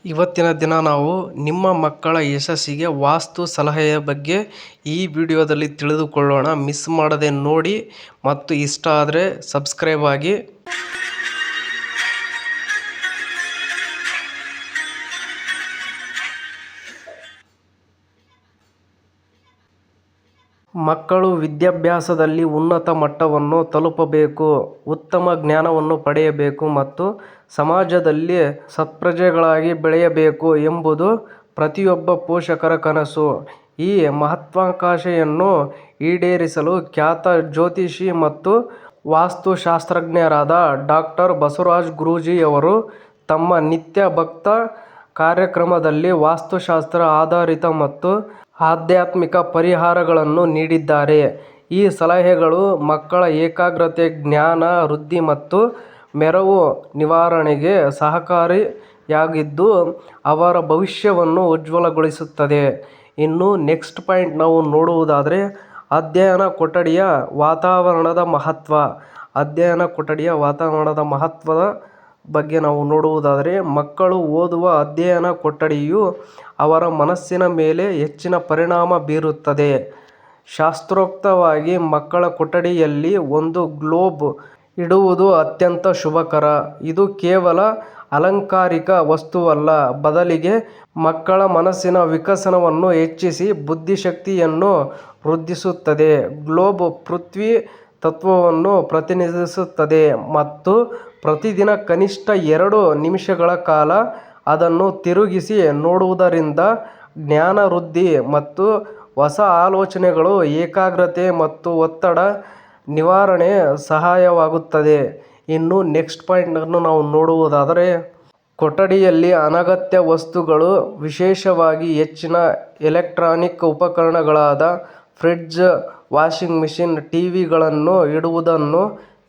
ಇವತ್ತಿನ ದಿನ ನಾವು ನಿಮ್ಮ ಮಕ್ಕಳ ಯಶಸ್ಸಿಗೆ ವಾಸ್ತು ಸಲಹೆಯ ಬಗ್ಗೆ ಈ ವಿಡಿಯೋದಲ್ಲಿ ತಿಳಿದುಕೊಳ್ಳೋಣ. ಮಿಸ್ ಮಾಡದೆ ನೋಡಿ ಮತ್ತು ಇಷ್ಟ ಆದರೆ ಸಬ್ಸ್ಕ್ರೈಬ್ ಆಗಿ. ಮಕ್ಕಳು ವಿದ್ಯಾಭ್ಯಾಸದಲ್ಲಿ ಉನ್ನತ ಮಟ್ಟವನ್ನು ತಲುಪಬೇಕು, ಉತ್ತಮ ಜ್ಞಾನವನ್ನು ಪಡೆಯಬೇಕು ಮತ್ತು ಸಮಾಜದಲ್ಲಿ ಸತ್ಪ್ರಜೆಗಳಾಗಿ ಬೆಳೆಯಬೇಕು ಎಂಬುದು ಪ್ರತಿಯೊಬ್ಬ ಪೋಷಕರ ಕನಸು. ಈ ಮಹತ್ವಾಕಾಂಕ್ಷೆಯನ್ನು ಈಡೇರಿಸಲು ಖ್ಯಾತ ಜ್ಯೋತಿಷಿ ಮತ್ತು ವಾಸ್ತುಶಾಸ್ತ್ರಜ್ಞರಾದ ಡಾಕ್ಟರ್ ಬಸವರಾಜ್ ಗುರೂಜಿಯವರು ತಮ್ಮ ನಿತ್ಯ ಭಕ್ತ ಕಾರ್ಯಕ್ರಮದಲ್ಲಿ ವಾಸ್ತುಶಾಸ್ತ್ರ ಆಧಾರಿತ ಮತ್ತು ಆಧ್ಯಾತ್ಮಿಕ ಪರಿಹಾರಗಳನ್ನು ನೀಡಿದ್ದಾರೆ. ಈ ಸಲಹೆಗಳು ಮಕ್ಕಳ ಏಕಾಗ್ರತೆ, ಜ್ಞಾನ ವೃದ್ಧಿ ಮತ್ತು ಮೆರಗು ನಿವಾರಣೆಗೆ ಸಹಕಾರಿಯಾಗಿದ್ದು ಅವರ ಭವಿಷ್ಯವನ್ನು ಉಜ್ವಲಗೊಳಿಸುತ್ತದೆ. ಇನ್ನು ನೆಕ್ಸ್ಟ್ ಪಾಯಿಂಟ್ ನಾವು ನೋಡುವುದಾದರೆ ಅಧ್ಯಯನ ಕೊಠಡಿಯ ವಾತಾವರಣದ ಮಹತ್ವ. ಅಧ್ಯಯನ ಕೊಠಡಿಯ ವಾತಾವರಣದ ಮಹತ್ವದ ಬಗ್ಗೆ ನಾವು ನೋಡುವುದಾದರೆ, ಮಕ್ಕಳು ಓದುವ ಅಧ್ಯಯನ ಕೊಠಡಿಯು ಅವರ ಮನಸ್ಸಿನ ಮೇಲೆ ಹೆಚ್ಚಿನ ಪರಿಣಾಮ ಬೀರುತ್ತದೆ. ಶಾಸ್ತ್ರೋಕ್ತವಾಗಿ ಮಕ್ಕಳ ಕೊಠಡಿಯಲ್ಲಿ ಒಂದು ಗ್ಲೋಬ್ ಇಡುವುದು ಅತ್ಯಂತ ಶುಭಕರ. ಇದು ಕೇವಲ ಅಲಂಕಾರಿಕ ವಸ್ತುವಲ್ಲ, ಬದಲಿಗೆ ಮಕ್ಕಳ ಮನಸ್ಸಿನ ವಿಕಾಸವನ್ನು ಹೆಚ್ಚಿಸಿ ಬುದ್ಧಿಶಕ್ತಿಯನ್ನು ವೃದ್ಧಿಸುತ್ತದೆ. ಗ್ಲೋಬ್ ಪೃಥ್ವಿ ತತ್ವವನ್ನು ಪ್ರತಿನಿಧಿಸುತ್ತದೆ ಮತ್ತು ಪ್ರತಿದಿನ ಕನಿಷ್ಠ 2 ನಿಮಿಷಗಳ ಕಾಲ ಅದನ್ನು ತಿರುಗಿಸಿ ನೋಡುವುದರಿಂದ ಜ್ಞಾನ ವೃದ್ಧಿ ಮತ್ತು ಹೊಸ ಆಲೋಚನೆಗಳು, ಏಕಾಗ್ರತೆ ಮತ್ತು ಒತ್ತಡ ನಿವಾರಣೆ ಸಹಾಯವಾಗುತ್ತದೆ. ಇನ್ನು ನೆಕ್ಸ್ಟ್ ಪಾಯಿಂಟನ್ನು ನಾವು ನೋಡುವುದಾದರೆ, ಕೊಠಡಿಯಲ್ಲಿ ಅನಗತ್ಯ ವಸ್ತುಗಳು, ವಿಶೇಷವಾಗಿ ಹೆಚ್ಚಿನ ಎಲೆಕ್ಟ್ರಾನಿಕ್ ಉಪಕರಣಗಳಾದ ಫ್ರಿಡ್ಜ್, ವಾಷಿಂಗ್ ಮಿಷಿನ್, ಟಿವಿಗಳನ್ನು ಇಡುವುದನ್ನು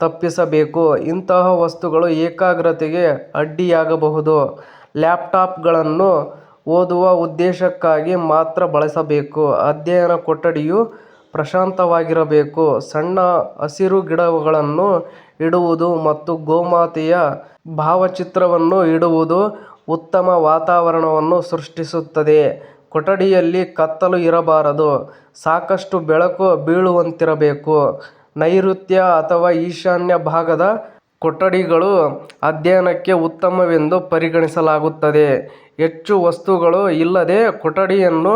ತಪ್ಪಿಸಬೇಕು. ಇಂತಹ ವಸ್ತುಗಳು ಏಕಾಗ್ರತೆಗೆ ಅಡ್ಡಿಯಾಗಬಹುದು. ಲ್ಯಾಪ್ಟಾಪ್ಗಳನ್ನು ಓದುವ ಉದ್ದೇಶಕ್ಕಾಗಿ ಮಾತ್ರ ಬಳಸಬೇಕು. ಅಧ್ಯಯನ ಕೊಠಡಿಯು ಪ್ರಶಾಂತವಾಗಿರಬೇಕು. ಸಣ್ಣ ಹಸಿರು ಗಿಡಗಳನ್ನು ಇಡುವುದು ಮತ್ತು ಗೋಮಾತೆಯ ಭಾವಚಿತ್ರವನ್ನು ಇಡುವುದು ಉತ್ತಮ ವಾತಾವರಣವನ್ನು ಸೃಷ್ಟಿಸುತ್ತದೆ. ಕೊಠಡಿಯಲ್ಲಿ ಕತ್ತಲು ಇರಬಾರದು, ಸಾಕಷ್ಟು ಬೆಳಕು ಬೀಳುವಂತಿರಬೇಕು. ನೈಋತ್ಯ ಅಥವಾ ಈಶಾನ್ಯ ಭಾಗದ ಕೊಠಡಿಗಳು ಅಧ್ಯಯನಕ್ಕೆ ಉತ್ತಮವೆಂದು ಪರಿಗಣಿಸಲಾಗುತ್ತದೆ. ಹೆಚ್ಚು ವಸ್ತುಗಳು ಇಲ್ಲದೆ ಕೊಠಡಿಯನ್ನು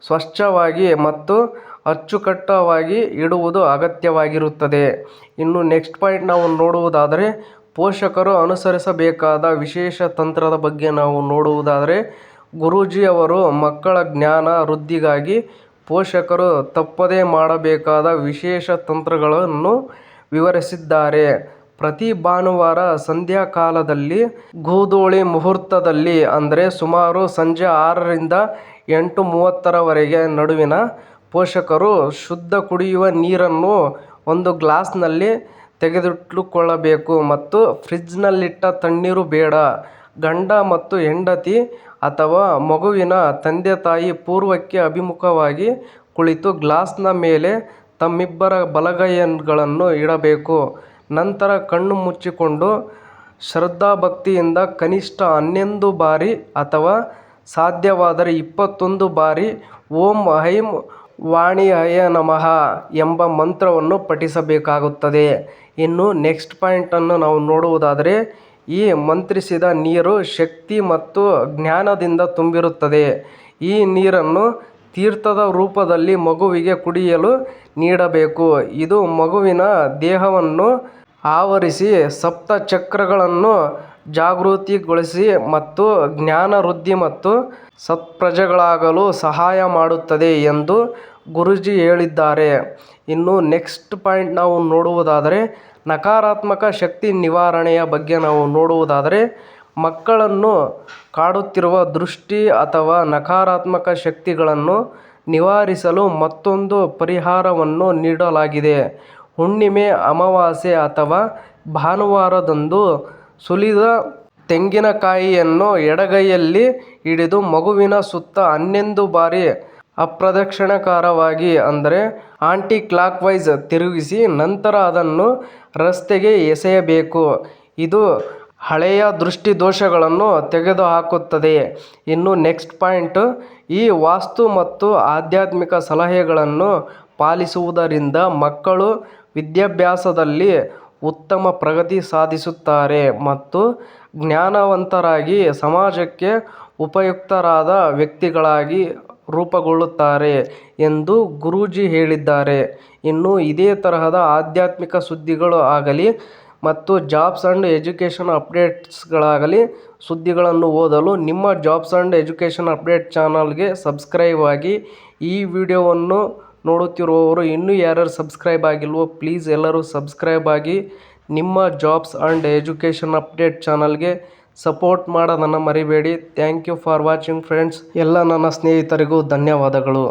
ಸ್ವಚ್ಛವಾಗಿ ಮತ್ತು ಅಚ್ಚುಕಟ್ಟಾಗಿ ಇಡುವುದು ಅಗತ್ಯವಾಗಿರುತ್ತದೆ. ಇನ್ನು ನೆಕ್ಸ್ಟ್ ಪಾಯಿಂಟ್ ನಾವು ನೋಡುವುದಾದರೆ, ಪೋಷಕರು ಅನುಸರಿಸಬೇಕಾದ ವಿಶೇಷ ತಂತ್ರದ ಬಗ್ಗೆ ನಾವು ನೋಡುವುದಾದರೆ, ಗುರೂಜಿಯವರು ಮಕ್ಕಳ ಜ್ಞಾನ ವೃದ್ಧಿಗಾಗಿ ಪೋಷಕರು ತಪ್ಪದೇ ಮಾಡಬೇಕಾದ ವಿಶೇಷ ತಂತ್ರಗಳನ್ನು ವಿವರಿಸಿದ್ದಾರೆ. ಪ್ರತಿ ಭಾನುವಾರ ಸಂಧ್ಯಾಕಾಲದಲ್ಲಿ ಗೋಧೂಳಿ ಮುಹೂರ್ತದಲ್ಲಿ, ಅಂದರೆ ಸುಮಾರು ಸಂಜೆ 6 ರಿಂದ 8:30 ನಡುವಿನ ಪೋಷಕರು ಶುದ್ಧ ಕುಡಿಯುವ ನೀರನ್ನು ಒಂದು ಗ್ಲಾಸ್ನಲ್ಲಿ ತೆಗೆದಿಟ್ಟುಕೊಳ್ಳಬೇಕು ಮತ್ತು ಫ್ರಿಜ್ನಲ್ಲಿಟ್ಟ ತಣ್ಣೀರು ಬೇಡ. ಗಂಡ ಮತ್ತು ಹೆಂಡತಿ ಅಥವಾ ಮಗುವಿನ ತಂದೆ-ತಾಯಿ ಪೂರ್ವಕ್ಕೆ ಅಭಿಮುಖವಾಗಿ ಕುಳಿತು ಗ್ಲಾಸ್ನ ಮೇಲೆ ತಮ್ಮಿಬ್ಬರ ಬಲಗೈಗಳನ್ನು ಇಡಬೇಕು. ನಂತರ ಕಣ್ಣು ಮುಚ್ಚಿಕೊಂಡು ಶ್ರದ್ಧಾಭಕ್ತಿಯಿಂದ ಕನಿಷ್ಠ 11 ಬಾರಿ ಅಥವಾ ಸಾಧ್ಯವಾದರೆ 21 ಬಾರಿ ಓಂ ಐಂ ವಾಣಿಯೇ ನಮಃ ಎಂಬ ಮಂತ್ರವನ್ನು ಪಠಿಸಬೇಕಾಗುತ್ತದೆ. ಇನ್ನು ನೆಕ್ಸ್ಟ್ ಪಾಯಿಂಟನ್ನು ನಾವು ನೋಡುವುದಾದರೆ, ಈ ಮಂತ್ರಿಸಿದ ನೀರು ಶಕ್ತಿ ಮತ್ತು ಜ್ಞಾನದಿಂದ ತುಂಬಿರುತ್ತದೆ. ಈ ನೀರನ್ನು ತೀರ್ಥದ ರೂಪದಲ್ಲಿ ಮಗುವಿಗೆ ಕುಡಿಯಲು ನೀಡಬೇಕು. ಇದು ಮಗುವಿನ ದೇಹವನ್ನು ಆವರಿಸಿ ಸಪ್ತ ಚಕ್ರಗಳನ್ನು ಜಾಗೃತಿಗೊಳಿಸಿ ಮತ್ತು ಜ್ಞಾನ ವೃದ್ಧಿ ಮತ್ತು ಸತ್ಪ್ರಜೆಗಳಾಗಲು ಸಹಾಯ ಮಾಡುತ್ತದೆ ಎಂದು ಗುರೂಜಿ ಹೇಳಿದ್ದಾರೆ. ಇನ್ನು ನೆಕ್ಸ್ಟ್ ಪಾಯಿಂಟ್ ನಾವು ನೋಡುವುದಾದರೆ, ನಕಾರಾತ್ಮಕ ಶಕ್ತಿ ನಿವಾರಣೆಯ ಬಗ್ಗೆ ನಾವು ನೋಡುವುದಾದರೆ, ಮಕ್ಕಳನ್ನು ಕಾಡುತ್ತಿರುವ ದೃಷ್ಟಿ ಅಥವಾ ನಕಾರಾತ್ಮಕ ಶಕ್ತಿಗಳನ್ನು ನಿವಾರಿಸಲು ಮತ್ತೊಂದು ಪರಿಹಾರವನ್ನು ನೀಡಲಾಗಿದೆ. ಹುಣ್ಣಿಮೆ, ಅಮಾವಾಸ್ಯೆ ಅಥವಾ ಭಾನುವಾರದಂದು ಸುಲಿದ ತೆಂಗಿನಕಾಯಿಯನ್ನು ಎಡಗೈಯಲ್ಲಿ ಹಿಡಿದು ಮಗುವಿನ ಸುತ್ತ 11 ಬಾರಿ ಅಪ್ರದಕ್ಷಿಣಾಕಾರವಾಗಿ, ಅಂದರೆ ಆಂಟಿ ಕ್ಲಾಕ್ವೈಸ್ ತಿರುಗಿಸಿ ನಂತರ ಅದನ್ನು ರಸ್ತೆಗೆ ಎಸೆಯಬೇಕು. ಇದು ಹಳೆಯ ದೃಷ್ಟಿದೋಷಗಳನ್ನು ತೆಗೆದುಹಾಕುತ್ತದೆ. ಇನ್ನು ನೆಕ್ಸ್ಟ್ ಪಾಯಿಂಟ್, ಈ ವಾಸ್ತು ಮತ್ತು ಆಧ್ಯಾತ್ಮಿಕ ಸಲಹೆಗಳನ್ನು ಪಾಲಿಸುವುದರಿಂದ ಮಕ್ಕಳು ವಿದ್ಯಾಭ್ಯಾಸದಲ್ಲಿ ಉತ್ತಮ ಪ್ರಗತಿ ಸಾಧಿಸುತ್ತಾರೆ ಮತ್ತು ಜ್ಞಾನವಂತರಾಗಿ ಸಮಾಜಕ್ಕೆ ಉಪಯುಕ್ತರಾದ ವ್ಯಕ್ತಿಗಳಾಗಿ ರೂಪುಗೊಳ್ಳುತ್ತಾರೆ ಎಂದು ಗುರೂಜಿ ಹೇಳಿದ್ದಾರೆ. ಇನ್ನು ಇದೇ ತರಹದ ಆಧ್ಯಾತ್ಮಿಕ ಸುದ್ದಿಗಳು ಆಗಲಿ ಮತ್ತು ಜಾಬ್ಸ್ ಆ್ಯಂಡ್ ಎಜುಕೇಷನ್ ಅಪ್ಡೇಟ್ಸ್ಗಳಾಗಲಿ ಸುದ್ದಿಗಳನ್ನು ಓದಲು ನಿಮ್ಮ ಜಾಬ್ಸ್ ಆ್ಯಂಡ್ ಎಜುಕೇಷನ್ ಅಪ್ಡೇಟ್ ಚಾನಲ್ಗೆ ಸಬ್ಸ್ಕ್ರೈಬ್ ಆಗಿ. ಈ ವಿಡಿಯೋವನ್ನು ನೋಡುತ್ತಿರುವವರು ಇನ್ನೂ ಯಾರ್ಯಾರು ಸಬ್ಸ್ಕ್ರೈಬ್ ಆಗಿಲ್ವೋ ಪ್ಲೀಸ್ ಎಲ್ಲರೂ ಸಬ್ಸ್ಕ್ರೈಬ್ ಆಗಿ ನಿಮ್ಮ ಜಾಬ್ಸ್ ಆ್ಯಂಡ್ ಎಜುಕೇಷನ್ ಅಪ್ಡೇಟ್ ಚಾನಲ್ಗೆ ಸಪೋರ್ಟ್ ಮಾಡೋದನ್ನು ಮರಿಬೇಡಿ. Thank you for watching friends. ಎಲ್ಲ ನನ್ನ ಸ್ನೇಹಿತರಿಗೂ ಧನ್ಯವಾದಗಳು.